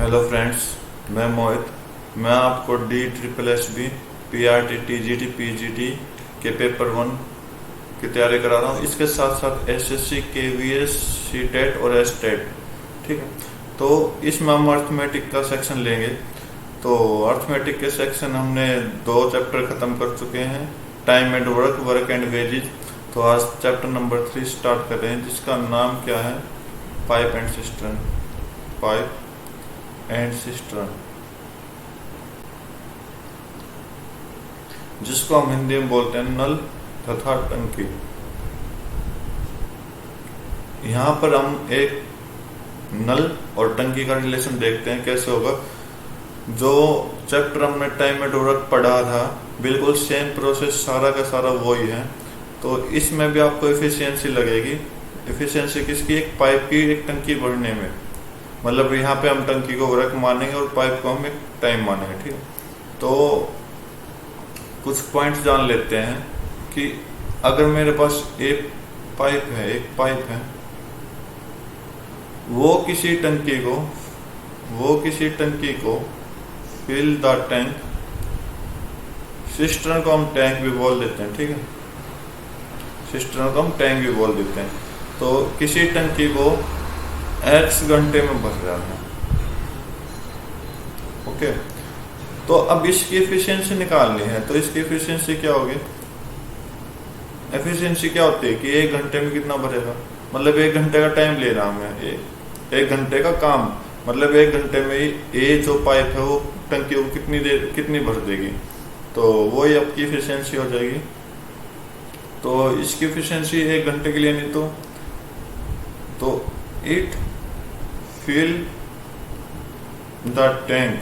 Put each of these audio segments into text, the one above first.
Hello friends, मैं मोहित। मैं आपको DSSB PRT TGT PGT के पेपर 1 की तैयारी करा रहा हूँ। इसके साथ साथ SSC KVS CTET और STET। ठीक है, तो इसमें हम अर्थमेटिक का सेक्शन लेंगे। तो अर्थमेटिक के सेक्शन हमने 2 चैप्टर खत्म कर चुके हैं, time and work, work and wages. तो आज चैप्टर नंबर 3 स्टार्ट कर रहे हैं, जिसका नाम क्या है, pipe and cistern. Pipe and cistern, जिसको हम हिंदी में बोलते हैं नल तथा टंकी। यहाँ पर हम एक नल और टंकी का रिलेशन देखते हैं कैसे होगा। जो चैप्टर हमने टाइम एंड वर्क पढ़ा था, बिल्कुल सेम प्रोसेस, सारा का सारा वही है। तो इसमें भी आपको एफिशिएंसी लगेगी। एफिशिएंसी किसकी? एक पाइप की एक टंकी भरने में। मतलब यहाँ पे हम टंकी को वर्क मानेंगे और पाइप को हम एक टाइम मानेंगे। ठीक है, तो कुछ पॉइंट्स जान लेते हैं कि अगर मेरे पास एक पाइप है, वो किसी टंकी को फिल द टैंक, सिस्टर्न को हम टैंक भी बोल देते हैं। ठीक है, सिस्टर्न को हम टैंक भी बोल देते हैं। तो किसी टंकी को X घंटे में भर रहा है। ओके, तो अब इसकी एफिशिएंसी निकालनी है। तो इसकी एफिशिएंसी क्या होगी? एफिशिएंसी क्या होती है कि 1 घंटे में कितना भरेगा। मतलब 1 घंटे का टाइम ले रहा हूं मैं, 1 घंटे का काम, मतलब 1 घंटे में ही ये जो पाइप है वो टंकी को कितनी भर देगी। तो वही आपकी एफिशिएंसी हो जाएगी। तो इसकी एफिशिएंसी 1 घंटे के लिए नहीं तो it fill the tank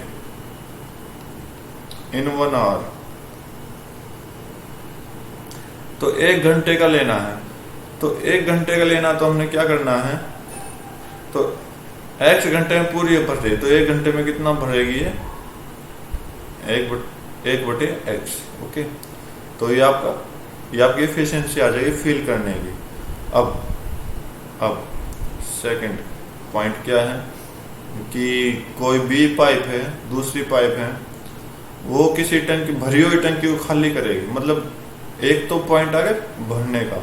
in 1 hour। तो 1 घंटे का लेना है। तो 1 घंटे का लेना, तो हमने क्या करना है, तो X घंटे में पूरी भर रही, तो 1 घंटे में कितना भरेगी ये? 1/X। ओके, तो ये आपकी एफिशिएंसी आ जाएगी फिल करने की। अब सेकंड पॉइंट क्या है कि कोई भी पाइप है, दूसरी पाइप है, वो किसी टंकी, भरी हुई टंकी को खाली करेगी। मतलब एक तो पॉइंट आ गया भरने का,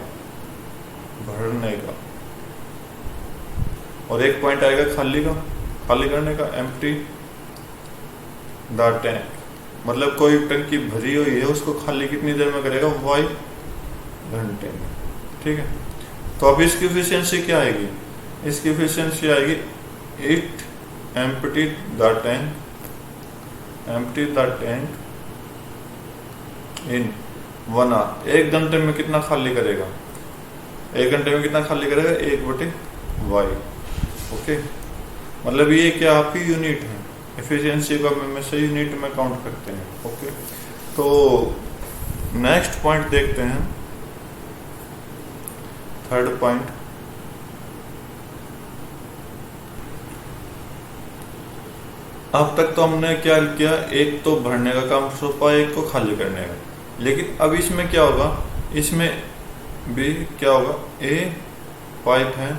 और एक पॉइंट आएगा खाली करने का, एम्प्टी द टैंक। मतलब कोई टंकी भरी हुई है, उसको खाली कितनी देर में करेगा? Y घंटे में। ठीक है, तो अब इसकी एफिशिएंसी क्या आएगी? इसकी एफिशिएंसी आएगी it empty the tank in 1 hour। 1 घंटे में कितना खाली करेगा? 1 घंटे में कितना खाली करेगा? 1/Y। ओके, मतलब ये क्या आपकी यूनिट है। एफिशिएंसी को हम से यूनिट में काउंट करते हैं। ओके, तो नेक्स्ट पॉइंट देखते हैं, थर्ड पॉइंट। अब तक तो हमने क्या किया, एक तो भरने का काम सौंपा, एक को खाली करने का। लेकिन अब इसमें क्या होगा, इसमें भी क्या होगा, ए पाइप है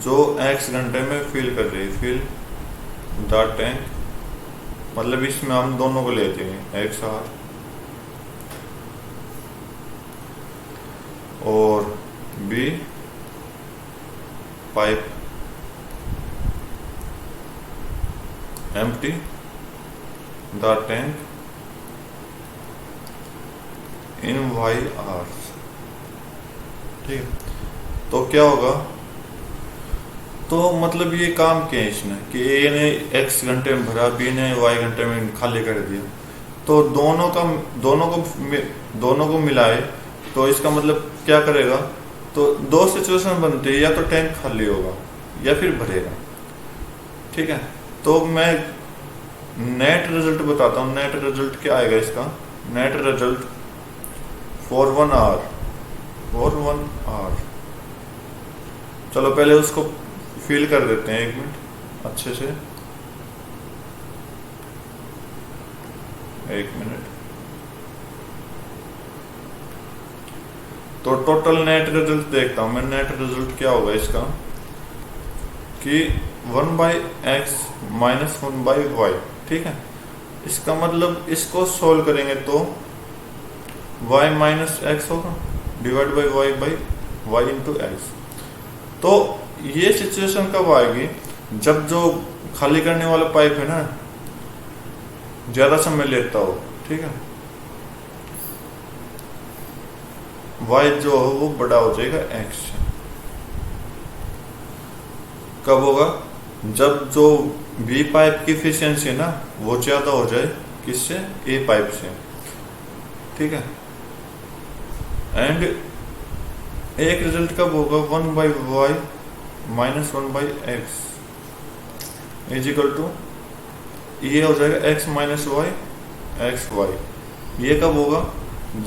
जो X घंटे में फिल कर रही है, फिल द टैंक। मतलब इसमें हम दोनों को लेते हैं, X आर, और B pipe empty the tank in Y hours। ठीक है, तो क्या होगा, तो मतलब ये काम क्या है इसने कि A ने X घंटे में भरा, B ने Y घंटे में खाली कर दिया। तो दोनों को मिलाए, तो इसका मतलब क्या करेगा, तो 2 सिचुएशन बनती है, या तो टैंक खाली होगा या फिर भरेगा। ठीक है, तो मैं नेट रिजल्ट बताता हूँ। नेट रिजल्ट क्या आएगा इसका? Net result for 1 hour. चलो पहले उसको फिल कर देते हैं, 1 मिनट अच्छे से, 1 मिनट। तो टोटल नेट रिजल्ट देखता हूं मैं। नेट रिजल्ट क्या होगा इसका कि 1/x माइनस 1/y, ठीक है। इसका मतलब इसको सोल्व करेंगे तो y माइनस एक्स होगा divide by y into x. तो ये सिचुएशन कब आएगी, जब जो खाली करने वाला पाइप है ना ज्यादा समय लेता हो, ठीक है। y जो हो वो बड़ा हो जाएगा x से। कब होगा, जब जो b पाइप की एफिशिएंसी है ना वो ज्यादा हो जाए किससे, a पाइप से, ठीक है। एंड एक रिजल्ट कब होगा, 1/y minus 1/x is equal to, ये हो जाएगा x minus y x y. ये कब होगा,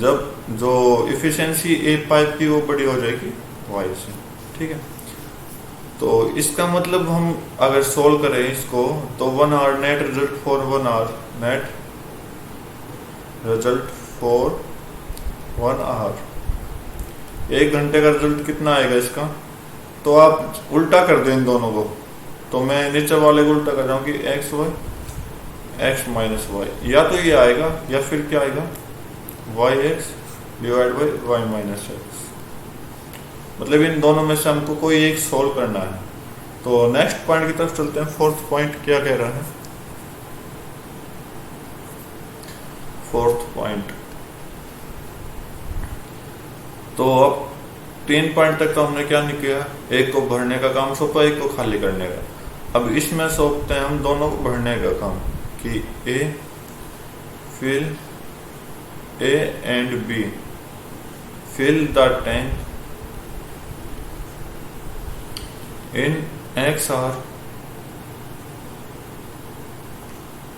जब जो इफिशियंसी ए पाइप की वो बड़ी हो जाएगी y से, ठीक है। तो इसका मतलब हम अगर सोल्व करें इसको तो 1 hour net result for 1 hour, net result for 1 hour, 1 घंटे का रिजल्ट कितना आएगा इसका। तो आप उल्टा कर दो इन दोनों को, तो मैं नीचे वाले को उल्टा कर जाऊं कि x y x minus y, या तो ये आएगा या फिर क्या आएगा, y x divide by y minus x. मतलब इन दोनों में से हमको कोई एक सोल्व करना है। तो नेक्स्ट पॉइंट की तरफ चलते हैं। फोर्थ पॉइंट क्या कह रहा है, फोर्थ पॉइंट। तो अब 3 पॉइंट तक तो हमने क्या नहीं किया, एक को भरने का काम सौंपा, एक को खाली करने का। अब इसमें सौंपते हैं हम दोनों को भरने का काम कि A fill A and B fill the tank in x hour,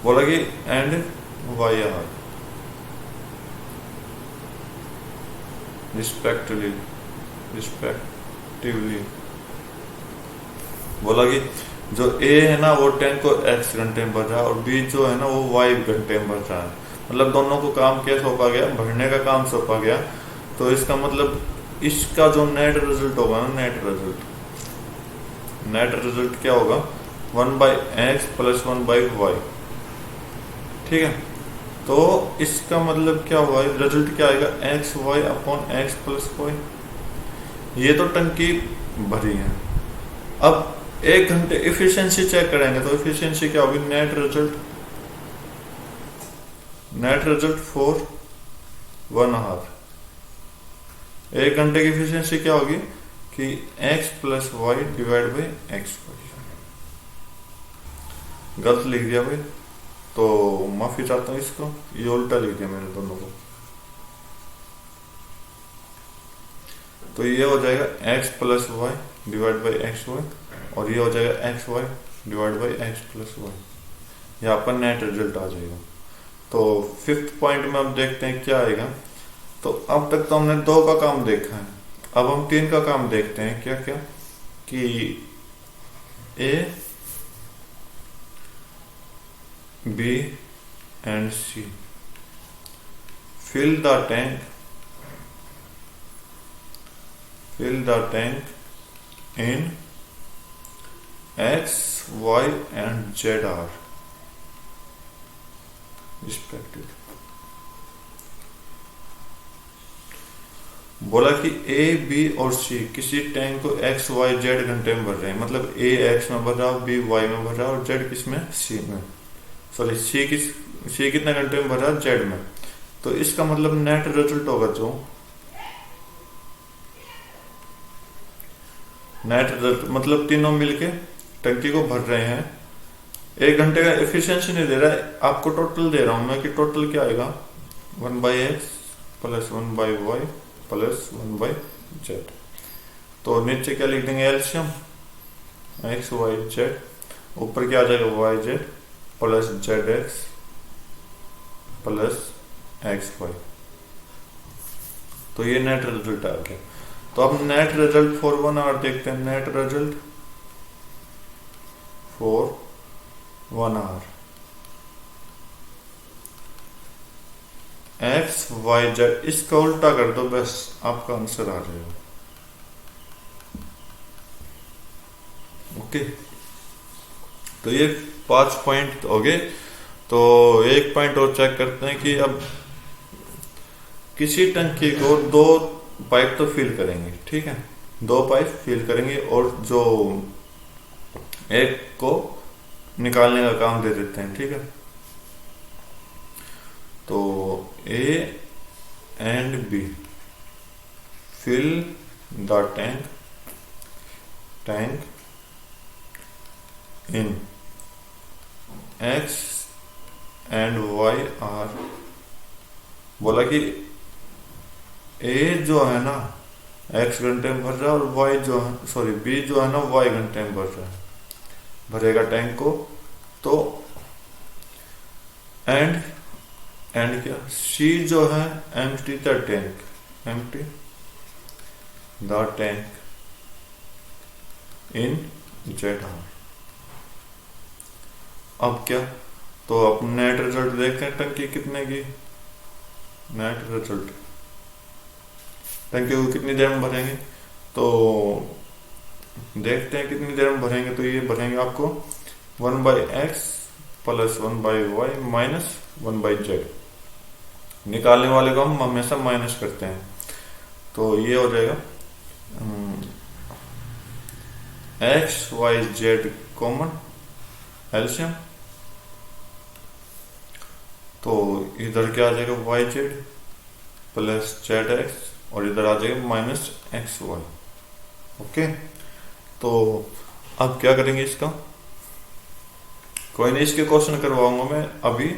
बोला कि and y hour respectively बोला कि जो A है ना वो टैंक को x घंटे में भर रहा है और B जो है ना वो y घंटे में भर रहा है। मतलब दोनों को काम क्या सौंपा गया, भरने का काम सौंपा गया। तो इसका मतलब इसका जो नेट रिजल्ट होगा ना, नेट रिजल्ट क्या होगा, 1/x प्लस 1/y, ठीक है। तो इसका मतलब क्या हुआ, रिजल्ट क्या आएगा, x y upon x plus y. ये तो टंकी भरी है। अब 1 घंटे इफिशियंसी चेक करेंगे तो इफिशियंसी क्या होगी, नेट रिजल्ट फॉर 1 आवर। 1 घंटे की एफिशिएंसी क्या होगी कि x plus y divide by x y. गलत लिख दिया भाई, तो माफी चाहता हूं, इसको ये उल्टा लिख दिया मैंने दोनों को। तो ये हो जाएगा x plus y divide by x y और ये हो जाएगा x y divide by x plus y. यहाँ पर नेट रिजल्ट आ जाएगा। तो 5th पॉइंट में अब देखते हैं क्या आएगा। तो अब तक तो हमने 2 का काम देखा है, अब हम 3 का काम देखते हैं। क्या क्या कि A, B and C fill the tank in X, Y and Z hour respectively। बोला कि A, B और C किसी टैंक को X, Y, Z घंटे में भर रहे हैं। मतलब A X में भर रहा है, B Y में भर रहा है और Z किस में, C में, सॉरी C कितने घंटे में भर रहा है, Z में। तो इसका मतलब नेट रिजल्ट होगा जो नेट रिजल्ट मतलब तीनों मिलके टंकी को भर रहे हैं। 1 घंटे का एफिशिएंसी नहीं दे रहा है, आपको टोटल दे रहा हूं मैं कि टोटल क्या आएगा, 1/x plus 1/y plus 1/z। तो नीचे क्या लिख देंगे, एलसीएम x y z, ऊपर क्या आ जाएगा y z plus z x plus x y। तो ये नेट रिजल्ट आ गया। तो अब नेट रिजल्ट फॉर 1 आवर देखते हैं। Net result for 1 hour x y z, इसका उल्टा कर दो, बस आपका आंसर आ जाएगा। ओके, तो ये 5 पॉइंट हो गए। तो एक पॉइंट और चेक करते हैं कि अब किसी टंकी को 2 पाइप तो फिल करेंगे, ठीक है, 2 पाइप फिल करेंगे और जो एक को निकालने का काम दे देते हैं, ठीक है। तो A and B fill the tank in x and y hour. बोला कि ए जो है ना एक्स घंटे में भर रहा है और वाई जो है, सॉरी बी जो है ना वाई घंटे में भर रहा है, भरेगा टैंक को। तो एंड क्या, सी जो है empty the tank, empty the tank in z hour. अब क्या, तो अब नेट रिजल्ट देखते हैं टंकी कितने की, नेट रिजल्ट टंकी को कितनी देर में भरेंगे। तो देखते हैं कितनी देर में भरेंगे। तो ये भरेंगे आपको 1/x plus 1/y minus 1/z। निकालने वाले को हम हमेशा माइनस करते हैं, तो ये हो जाएगा x y z common LCM. तो इधर क्या आ जाएगा y z plus z x और इधर आ जाएगा माइनस एक्स वाई। ओके, तो अब क्या करेंगे इसका, कोई नहीं, इसके क्वेश्चन करवाऊंगा मैं अभी,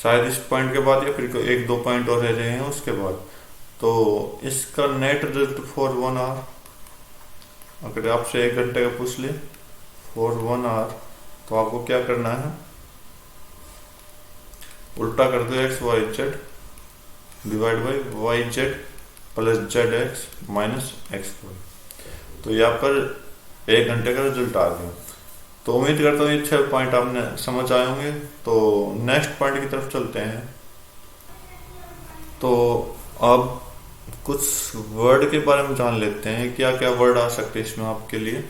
शायद इस पॉइंट के बाद या फिर 1-2 पॉइंट और रह रहे हैं उसके बाद। तो इसका नेट रिजल्ट फॉर 1 आवर, अगर आपसे 1 घंटे का पूछ ले फॉर 1 आवर, तो आपको क्या करना है, उल्टा कर दो x y z divide by y z plus z x minus x y. तो ये आपका 1 घंटे का रिजल्ट आ गया। तो उम्मीद करता हूँ ये 6 पॉइंट आपने समझ आए होंगे। तो नेक्स्ट पॉइंट की तरफ चलते हैं। तो अब कुछ वर्ड के बारे में जान लेते हैं, क्या क्या वर्ड आ सकते हैं इसमें आपके लिए।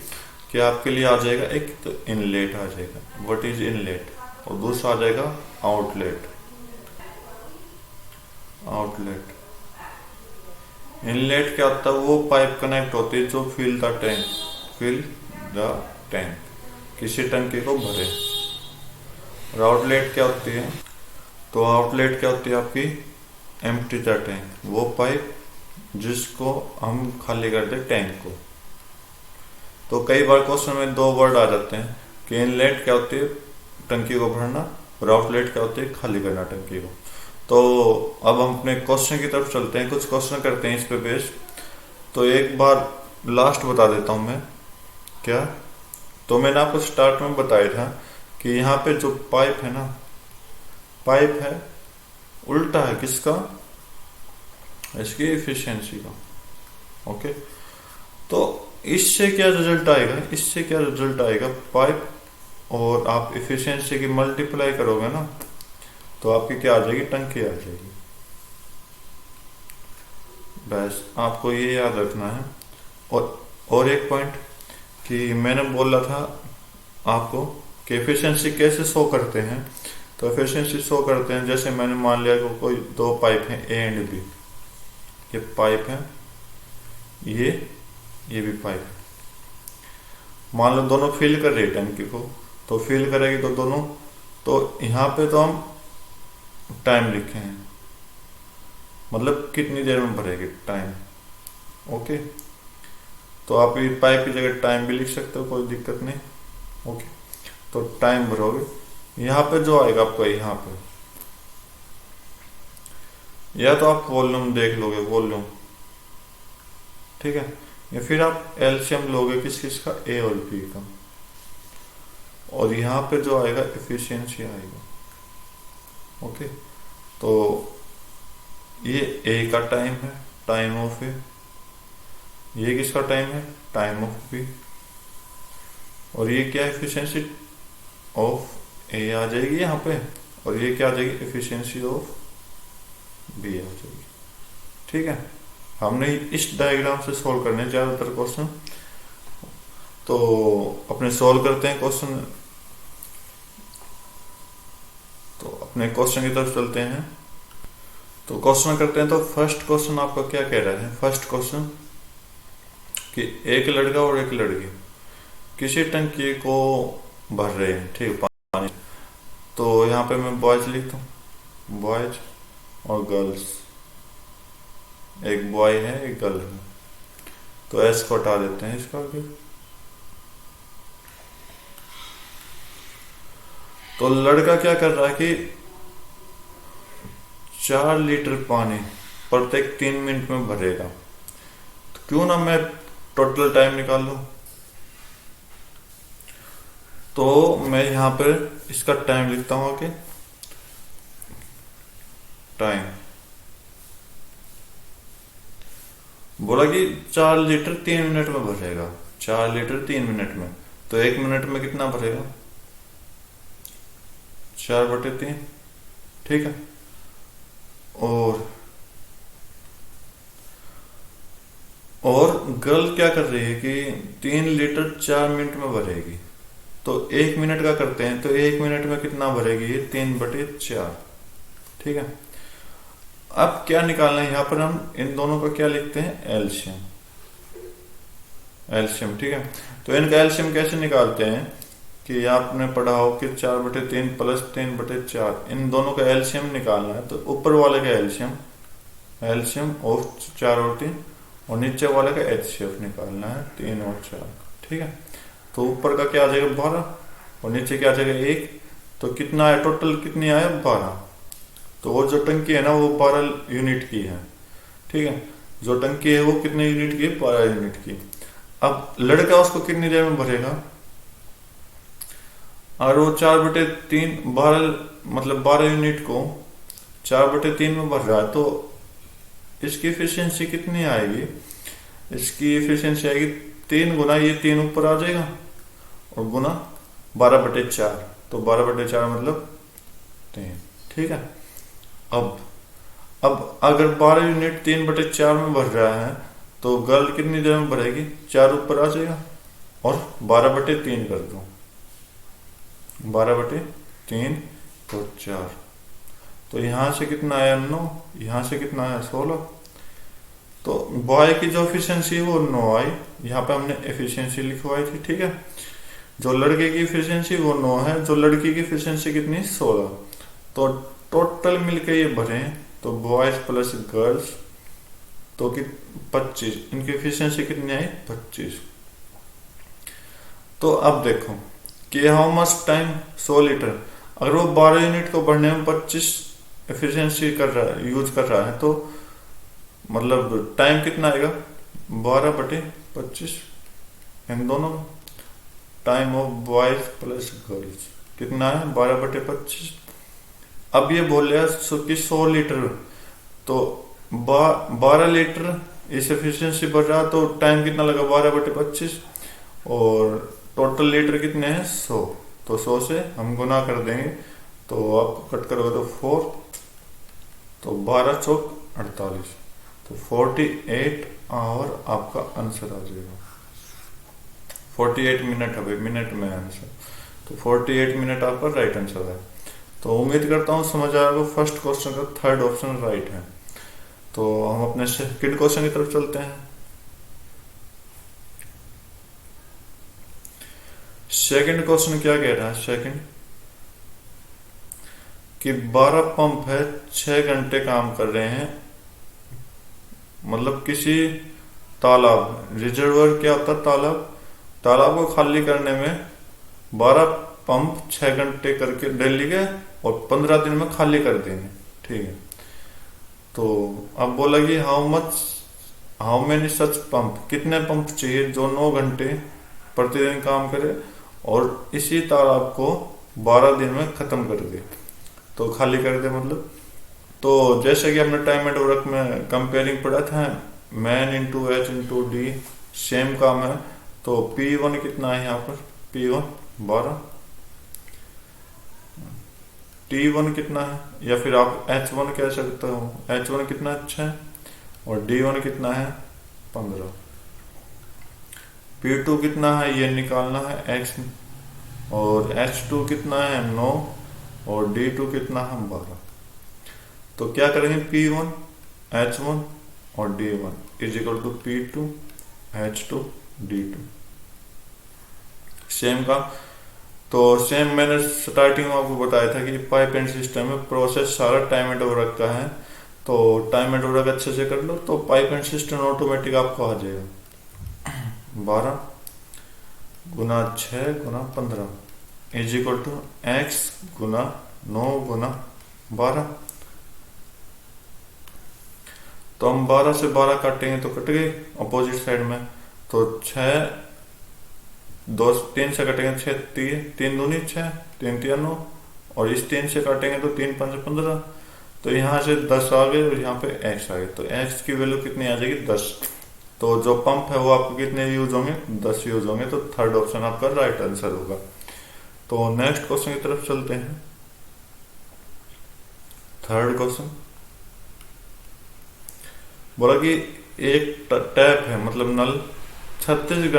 क्या आपके लिए आ जाएगा, एक तो इनलेट आ जाएगा, व्हाट इज इनलेट, और दूसरा आ जाएगा आउटलेट। आउटलेट, इनलेट क्या होता है, वो पाइप कनेक्ट होती है जो fill the tank, fill the tank, किसी टंकी को भरे। और आउटलेट क्या होती है, तो आउटलेट क्या होती है आपकी एम्प्टी द टैंक, वो पाइप जिसको हम खाली कर दे टैंक को। तो कई बार क्वेश्चन में 2 वर्ड आ जाते हैं कि इनलेट क्या होती है टंकी को भरना और आउटलेट क्या होती है खाली करना टंकी को। तो अब हम अपने क्वेश्चन की तरफ चलते हैं, कुछ क्वेश्चन करते हैं इस पे बेस। तो एक बार लास्ट बता देता हूं मैं क्या, तो मैंने आपको स्टार्ट में बताया था कि यहाँ पे जो पाइप है ना, पाइप है उल्टा है किसका, इसकी एफिशिएंसी का। ओके, तो इससे क्या रिजल्ट आएगा, इससे क्या रिजल्ट आएगा, पाइप और आप एफिशिएंसी की मल्टीप्लाई करोगे ना, तो आपकी क्या आ जाएगी, टंकी आ जाएगी। बस आपको ये याद रखना है। और एक पॉइंट कि मैंने बोला था आपको कि एफिशिएंसी कैसे शो करते हैं। तो एफिशिएंसी शो करते हैं, जैसे मैंने मान लिया कि कोई 2 पाइप हैं ए एंड बी, ये पाइप है, ये भी पाइप है। मान लो दोनों फिल कर रही है टंकी को, तो फिल करेगी तो दोनों, तो यहाँ पे तो हम टाइम लिखे हैं, मतलब कितनी देर में भरेगी टाइम। ओके, तो आप ये पाइप की जगह टाइम भी लिख सकते हो, कोई दिक्कत नहीं। ओके, तो टाइम भरोगे, यहाँ पे जो आएगा आपको, यहाँ पे या तो आप वॉल्यूम देख लोगे, वॉल्यूम, ठीक है, या फिर आप एलसीएम लोगे किस किस का, ए और बी का, और यहाँ पे जो आएगा एफिशिएंसी आएगा। ओके, तो ये ए का टाइम है, टाइम ऑफ ए, ये किसका टाइम है, टाइम ऑफ बी, और ये क्या एफिशिएंसी ऑफ ए आ जाएगी यहाँ पे, और ये क्या आ जाएगी, एफिशिएंसी ऑफ बी आ जाएगी। ठीक है, हमने इस डायग्राम से सॉल्व करने ज्यादातर क्वेश्चन। तो अपने सॉल्व करते हैं क्वेश्चन। तो अपने क्वेश्चन की तरफ चलते हैं। तो क्वेश्चन करते हैं। तो फर्स्ट क्वेश्चन आपका क्या कह रहा है? फर्स्ट क्वेश्चन कि एक लड़का और एक लड़की किसी टंकी को भर रहे हैं, ठीक है, पानी। तो यहाँ पे मैं बॉयज लिखता हूँ, बॉयज और गर्ल्स। एक बॉय है एक गर्ल है। तो एस को हटा देते हैं इसका आगे। तो लड़का क्या कर रहा है कि 4 लीटर पानी प्रत्येक 3 मिनट में भरेगा। तो क्यों ना मैं टोटल टाइम निकाल लूं। तो मैं यहां पर इसका टाइम लिखता हूं आगे। टाइम बोला कि 4 लीटर 3 मिनट में भरेगा। 4 लीटर 3 मिनट में, तो 1 मिनट में कितना भरेगा? 4/3, ठीक है। और गर्ल क्या कर रही है कि 3 लीटर 4 मिनट में भरेगी। तो 1 मिनट का करते हैं। तो 1 मिनट में कितना भरेगी? ये 3/4, ठीक है। अब क्या निकालना है? यहां पर हम इन दोनों का क्या लिखते हैं? एलसीएम। एलसीएम, ठीक है। तो इनका एलसीएम कैसे निकालते हैं कि आपने पढ़ा हो कि 4/3 प्लस 3/4, इन दोनों का एलसीएम निकालना है। तो ऊपर वाले का एलसीएम, एलसीएम ऑफ 4 और 3, और नीचे वाले का एचसीएफ निकालना है, 3 और 4, ठीक है। तो ऊपर का क्या आ जाएगा? 12, और नीचे क्या आ जाएगा? 1। तो कितना है टोटल? कितनी आया? 12। तो वो जो टंकी है ना वो 12 यूनिट की है, ठीक है। जो टंकी है वो कितने यूनिट की है? 12 यूनिट की। अब लड़का उसको कितनी देर में भरेगा? और वो 4/3 12, मतलब 12 यूनिट को 4/3 में भर रहा है। तो इसकी एफिशिएंसी कितनी आएगी? इसकी एफिशिएंसी आएगी 3 गुना, ये 3 ऊपर आ जाएगा और गुना 12/4। तो 12/4 मतलब 3, ठीक है। अब अगर 12 यूनिट 3/4 में भर रहा है तो गर्ल कितनी देर में भरेगी? 4 ऊपर आ जाएगा और 12/3 कर दो। 12/3 तो 4। तो यहां से कितना आया? 9। यहां से कितना आया? 16। तो बॉय की जो एफिशिएंसी है वो 9 आई। यहाँ पे हमने एफिशिएंसी लिखवाई थी, ठीक है। जो लड़के की एफिशिएंसी वो 9 है। जो लड़की की एफिशिएंसी कितनी? 16। तो टोटल मिलके ये भरे, तो बॉयज प्लस गर्ल्स तो कि 25। इनकी एफिशिएंसी कितनी आई? 25। तो अब देखो कि हाउ मच टाइम? 100 लीटर। अगर वो 12 यूनिट को भरने में 25 एफिशिएंसी कर रहा है, यूज कर रहा है, तो मतलब टाइम कितना आएगा? 12/25। इन दोनों time of boys plus girls कितना है? 12/25। अब ये बोल रहा कि 100 लीटर, तो 12 लीटर इस एफिशिएंसी बढ़ रहा, तो टाइम कितना लगा? 12/25। और टोटल लीटर कितने हैं? 100। तो 100 से हम गुना कर देंगे, तो आप कट करोगे तो 4, तो 12 चौक 48, तो 48 आवर आपका आंसर आ जाएगा। 48 मिनट, अभी मिनट में आंसर। तो 48 मिनट आपका राइट आंसर है। तो उम्मीद करता हूँ समझ आया होगा। फर्स्ट क्वेश्चन का थर्ड ऑप्शन राइट है। तो हम अपने सेकंड क्वेश्चन की तरफ चलते हैं। सेकंड क्वेश्चन क्या कह रहा है? सेकंड कि 12 पंप है, 6 घंटे काम कर रहे हैं। मतलब किसी तालाब, रिजर्वर क्या होता है? तालाब। तालाब को खाली करने में 12 पंप 6 घंटे करके डेली के और 15 दिन में खाली कर देंगे, ठीक है। तो अब बोला कि हाउ मेनी सच पंप, कितने पंप चाहिए जो 9 घंटे प्रतिदिन काम करे और इसी तालाब को 12 दिन में खत्म कर दे, तो खाली कर दे मतलब। तो जैसे कि हमने टाइम एंड वर्क में कंपेयरिंग पढ़ा था, man into H into D, same काम है। तो P1 कितना है यहाँ पर? P1 12, T1 कितना है, या फिर आप H1 कह सकते हो। H1 कितना अच्छा है, और D1 कितना है? 15। P2 कितना है ये निकालना है x, और H2 कितना है 9, और D2 कितना है 12। तो क्या करेंगे, P1 H1 और D1 is equal to P2 H2 D2 same का। तो सेम मैंने स्टार्टिंग में आपको बताया था कि पाइप एंड सिस्टम में प्रोसेस सारा टाइम एंड ओवर का है, तो टाइम एंड ओवर अच्छे से कर लो तो पाइप एंड सिस्टम ऑटोमेटिक आपको आ जाएगा। 12 गुना 6 गुना 15 इज इक्वल टू x गुना 9 गुना 12। तो हम 12 से 12 काटेंगे तो कट गए अपोजिट साइड में, तो 6 2 3 से कटेंगे 6 3 दूनी 6 3 3 9, और इस 3 से काटेंगे तो 3 5 15। तो यहाँ से 10 आ गए और यहाँ पे x आ गए, तो x की वैल्यू कितनी आ जाएगी 10। तो जो पंप है वो आपको कितने यूज होंगे 10 यूज होंगे, तो थर्ड ऑप्शन आपका राइट आंसर होगा। तो नेक्स्ट क्वेश्चन की तरफ चलते हैं। थर्ड क्वेश्चन बोला कि एक टैप है मतलब नल 36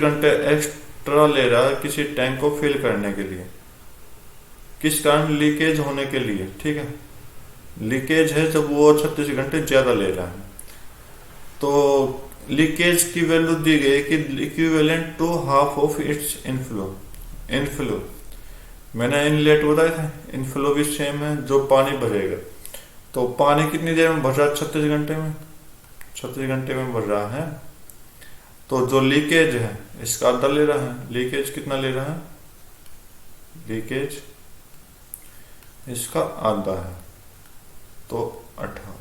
घंटे एक्स्ट्रा ले रहा है किसी टैंक को फिल करने के लिए, किस कारण, लीकेज होने के लिए। ठीक है, लीकेज है जब वो 36 घंटे ज्यादा ले रहा है। तो लीकेज की वैल्यू दी गई कि equivalent to half of its inflow मैंने इनलेट बताया था, इनफ्लो भी सेम है जो पानी भरेगा। तो पानी कितनी देर में भर रहा है 36 घंटे में, 36 घंटे में भर रहा है। तो जो लीकेज है इसका आधा ले रहा है, लीकेज कितना ले रहा है, लीकेज इसका आधा है तो 18।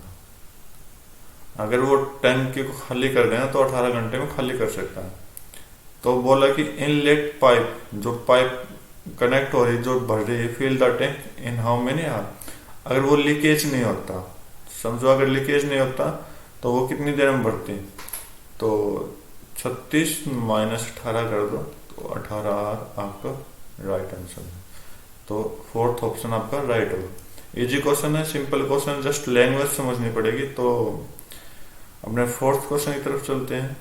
अगर वो टैंक को खाली कर देना तो 18 घंटे में खाली कर सकता है। तो बोला कि इनलेट पाइप, जो पाइप कनेक्ट हो रही जो भर रही है, fill the tank in how many hour. अगर वो लीकेज नहीं होता, समझो अगर लीकेज नहीं होता तो वो कितनी देर में भरती, तो 36 माइनस 18 कर दो तो 18 आपका राइट आंसर है। तो फोर्थ ऑप्शन आपका राइट होगा। इजी क्वेश्चन है, सिंपल क्वेश्चन, जस्ट लैंग्वेज समझनी पड़ेगी। तो अपने फोर्थ क्वेश्चन की तरफ चलते हैं।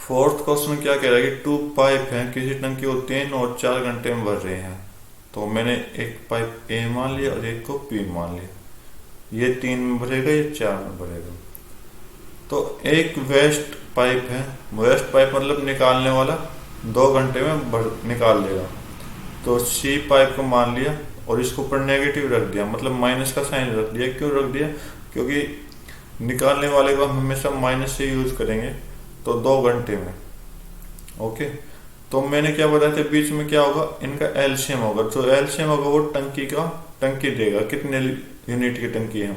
फोर्थ क्वेश्चन क्या कह रहा है कि 2 पाइप हैं किसी टंकी को 3 और 4 घंटे में भर रहे हैं। तो मैंने एक पाइप ए मान लिया और एक को पी मान लिया, ये 3 में भरेगा ये 4 में भरेगा। तो एक वेस्ट पाइप है, वेस्ट पाइप मतलब निकालने वाला 2 घंटे में निकाल देगा। तो सी पाइप को मान लिया और इसके ऊपर नेगेटिव रख दिया, मतलब माइनस का साइन रख दिया। क्यों रख दिया, क्योंकि निकालने वाले को हम हमेशा माइनस से यूज करेंगे। तो 2 घंटे में ओके। तो मैंने क्या बताया था बीच में क्या होगा, इनका एलसीएम होगा। जो एलसीएम होगा वो टंकी देगा, कितने यूनिट की टंकी है।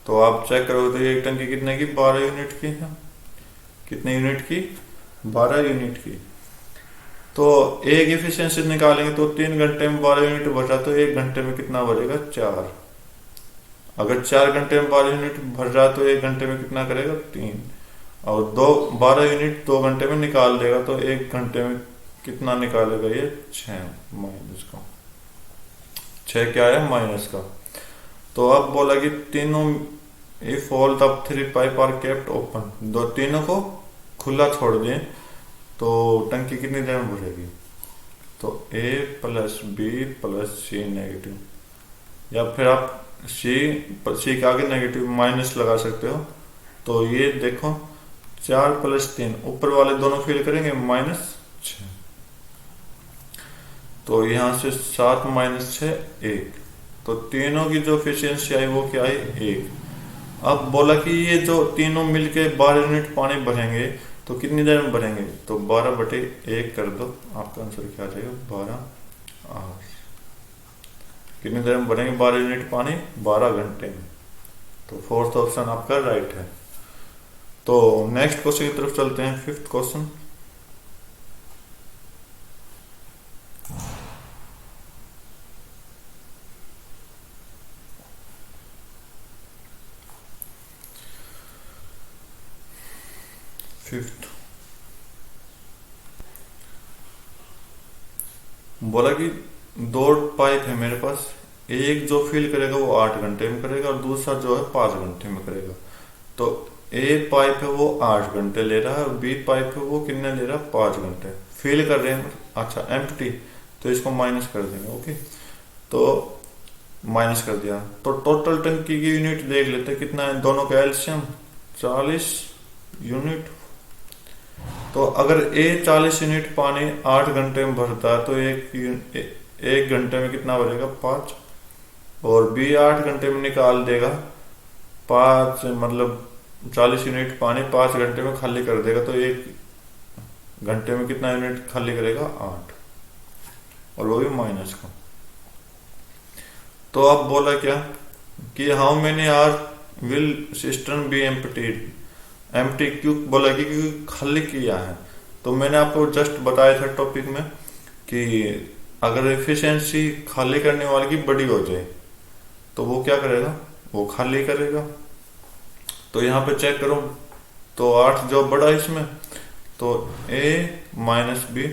तो आप चेक करो तो ये टंकी कितने की, 12 यूनिट की है। कितने यूनिट की, 12 यूनिट की। तो एक एफिशिएंसी निकालेंगे तो 3 घंटे में 12 यूनिट भर रहा, तो 1 घंटे में कितना भरेगा 4। अगर 4 घंटे में 12 यूनिट भर रहा तो 1 घंटे में कितना करेगा 3, और 12 यूनिट 2 घंटे में निकाल देगा तो 1 घंटे में कितना निकालेगा ये 6 माइनस का, 6 क्या है माइनस का। तो अब बोला कि तीनों if all the 3 pipe are kept open, दो तीनों को खुला छोड़ दें तो टंकी कितनी देर में भरेगी। तो ए प्लस बी प्लस सी नेगेटिव, या फिर आप सी के आगे नेगेटिव माइनस लगा सकते हो। तो ये देखो 4 प्लस 3, ऊपर वाले दोनों फिल करेंगे -6, तो यहां से 7 माइनस 6 1। तो तीनों की जो एफिशिएंसी आई वो क्या आई 1। अब बोला कि ये जो तीनों मिलके 12 यूनिट पानी भरेंगे तो कितनी देर में भरेंगे, तो 12/1 कर दो, आपका आंसर क्या आ जाएगा 12 आवर्स। कितनी देर में भरेंगे 12 यूनिट पानी, 12 घंटे में। तो फोर्थ ऑप्शन आपका राइट है। तो नेक्स्ट क्वेश्चन की तरफ चलते हैं, फिफ्थ क्वेश्चन। फिफ्थ बोला कि 2 पाइप है मेरे पास, एक जो फिल करेगा वो 8 घंटे में करेगा और दूसरा जो है 5 घंटे में करेगा। तो ए पाइप है वो 8 घंटे ले रहा है और बी पाइप है वो कितने ले रहा है, 5 घंटे फिल कर रहे हैं। अच्छा एम्प्टी, तो इसको माइनस कर देंगे। ओके, तो माइनस कर दिया। तो टोटल टंकी की यूनिट देख लेते हैं कितना है, दोनों का एलसीएम 40 यूनिट। तो अगर ए 40 यूनिट पानी 8 घंटे में भरता है तो एक घंटे में कितना भरेगा, 5। और बी 8 घंटे में निकाल देगा 5, मतलब 40 यूनिट पानी 5 घंटे में खाली कर देगा। तो एक घंटे में कितना यूनिट खाली करेगा, 8, और वो भी माइनस का। तो अब बोला क्या कि how many hour will cistern be emptied. Empty क्यों बोला कि क्योंकि खाली किया है। तो मैंने आपको जस्ट बताया था टॉपिक में कि अगर एफिशिएंसी खाली करने वाले की बड़ी हो जाए तो वो क्या करेगा, वो खाली करेगा। तो यहाँ पे चेक करो, तो 8 जो बड़ा है इसमें, तो a माइनस बी,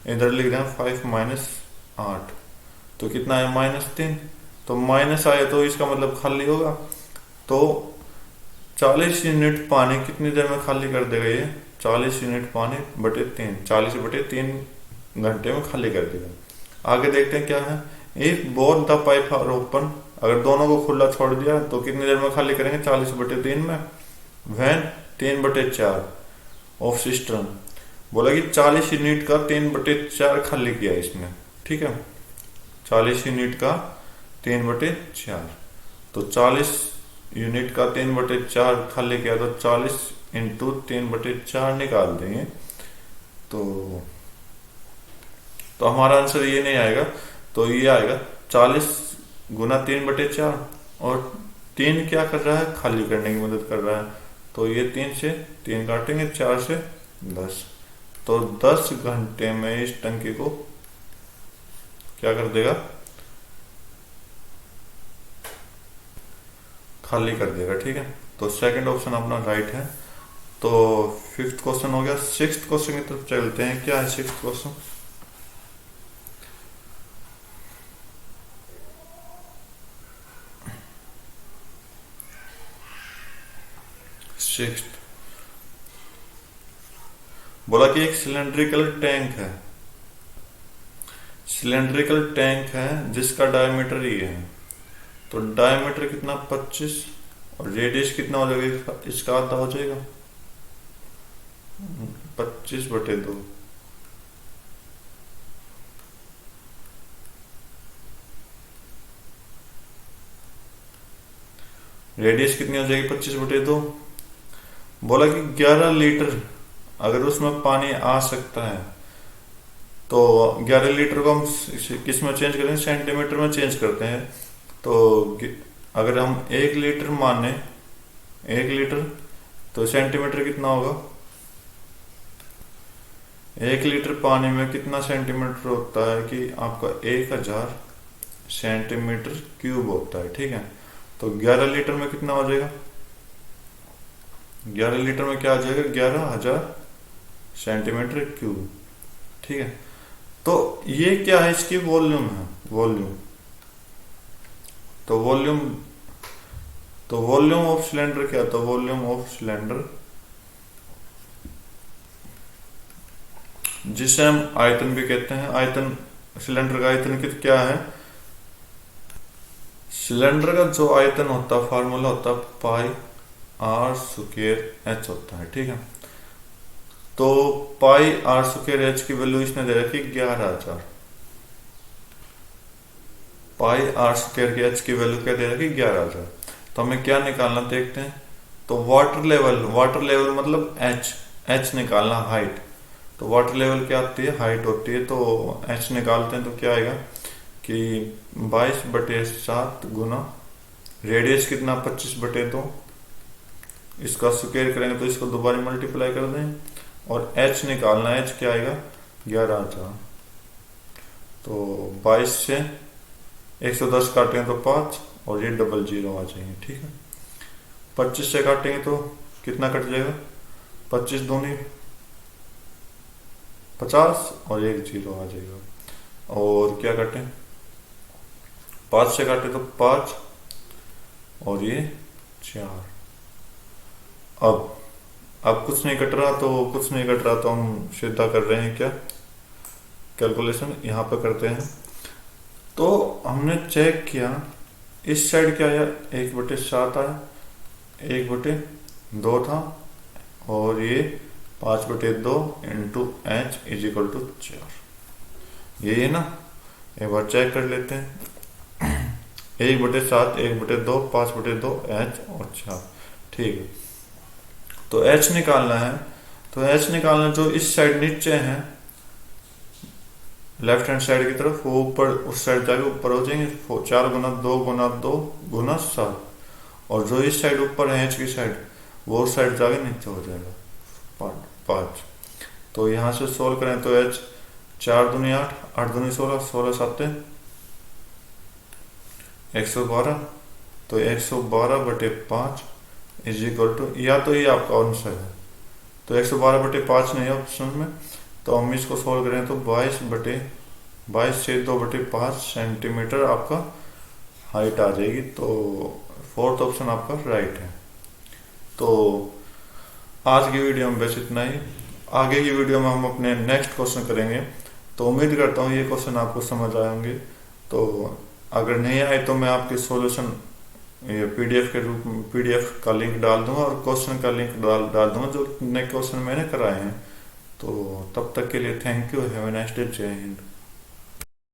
इधर लिख रहे हैं 5 माइनस 8, तो कितना है, -3। तो माइनस आया तो इसका मतलब खाली होगा। तो 40 यूनिट पानी कितनी देर में खाली कर देगा ये, 40 यूनिट पानी बटे 3, 40/3 घंटे में खाली कर देगा। आगे देखते हैं क्या है। If both the pipe are open, अगर दोनों को खुला छोड़ दिया तो कितनी देर में खाली करेंगे, 40/3 में। वैन 3/4 ऑफ सिस्टर्न, बोला कि 40 यूनिट का 3/4 खाली किया इसने, ठीक है। 40 यूनिट का 3/4, तो 40 यूनिट का 3/4 खाली किया, तो 40 इंटू 3/4 निकाल देंगे। तो हमारा आंसर ये नहीं आएगा, तो ये आएगा 40 गुना 3/4, और 3 क्या कर रहा है, खाली करने की मदद कर रहा है। तो ये 3 से 3 काटेंगे, 4 से 10, तो 10 घंटे में इस टंकी को क्या कर देगा, खाली कर देगा, ठीक है। तो सेकंड ऑप्शन अपना राइट है। तो 5th क्वेश्चन हो गया। 6th क्वेश्चन की तरफ चलते हैं। क्या है 6th क्वेश्चन। 6th बोला कि एक सिलेंड्रिकल टैंक है, सिलेंड्रिकल टैंक है जिसका डायमीटर ये है। तो डायमीटर कितना, 25, और रेडियस कितना हो जाएगा, इसका आधा हो जाएगा, 25/2। रेडियस कितनी हो जाएगी, 25/2। बोला कि 11 लीटर अगर उसमें पानी आ सकता है, तो 11 लीटर को हम किस में चेंज करेंगे, सेंटीमीटर में चेंज करते हैं। तो अगर हम 1 लीटर माने, 1 लीटर, तो सेंटीमीटर कितना होगा, 1 लीटर पानी में कितना सेंटीमीटर होता है कि आपका 1000 सेंटीमीटर क्यूब होता है, ठीक है। तो 11 लीटर में कितना हो जाएगा, 11 लीटर में क्या आ जाएगा, 11,000 सेंटीमीटर क्यूब, ठीक है। तो ये क्या है, इसकी वॉल्यूम है, वॉल्यूम। तो वॉल्यूम ऑफ सिलेंडर क्या था, वॉल्यूम ऑफ सिलेंडर, जिसे हम आयतन भी कहते हैं। आयतन, सिलेंडर का आयतन क्या है, सिलेंडर का जो आयतन होता है, फार्मूला होता है πr²h होता है, ठीक है। तो πr²h की वैल्यू इसने दे रखी 11,000, πr²h की वैल्यू क्या दे रखी, 11,000। तो हमें क्या निकालना देखते हैं। तो वाटर लेवल मतलब h निकालना, हाइट। तो वाटर लेवल क्या आती है, हाइट होती है। तो h निकालते हैं तो क्या आएगा कि 22/7 गुना रेडियस कितना, 25/2, इसका स्क्वायर करेंगे तो इसको दोबारा मल्टीप्लाई कर दें, और h निकालना है, h क्या आएगा, 11,000। तो 22 से 110 काटेंगे तो 5, और ये 00 आ जाएंगे, ठीक है। 25 से काटेंगे तो कितना कट जाएगा, 25 दूनी 50, और 1 0 आ जाएगा। और क्या कटें, 5 से काटे तो 5 और ये 4। अब कुछ नहीं कट रहा तो हम सीधा कर रहे हैं क्या, कैलकुलेशन यहाँ पे करते हैं। तो हमने चेक किया, इस साइड क्या आया, 1/7 आया, 1/2 था, और ये 5/2 into h is equal to 4। यही है ना, एक बार चेक कर लेते हैं। 1/7, 1/2, 5/2 एच और 4। ठीक है, तो एच निकालना है। तो एच निकालना, जो इस साइड नीचे है लेफ्ट हैंड साइड की तरफ, वो ऊपर उस साइड जाके ऊपर हो जाएंगे। 4 गुना 2 गुना 2 गुना 7, और जो इस साइड ऊपर है एच की साइड, वो उस साइड जाके नीचे हो जाएगा 5। तो यहां से सोल्व करें तो एच 4 दूनी 8, 8 दूनी 16, 16 7 112। तो 112/5 इज इक्वल टू, या तो ये आपका आंसर है, तो 112/5 नहीं है ऑप्शन में, तो हम इसको सोल्व करें तो 22 से 2/5 सेंटीमीटर आपका हाइट आ जाएगी। तो फोर्थ ऑप्शन आपका राइट है। तो आज की वीडियो में बस इतना ही। आगे की वीडियो में हम अपने नेक्स्ट क्वेश्चन करेंगे। तो उम्मीद करता हूँ ये क्वेश्चन आपको समझ आए होंगे। तो अगर नहीं आए तो मैं आपके सॉल्यूशन ये पीडीएफ के रूप में पीडीएफ का लिंक डाल दूंगा और क्वेश्चन का लिंक डाल दूंगा, जो नए क्वेश्चन मैंने कराए हैं। तो तब तक के लिए thank you, have a nice day, जय हिंद।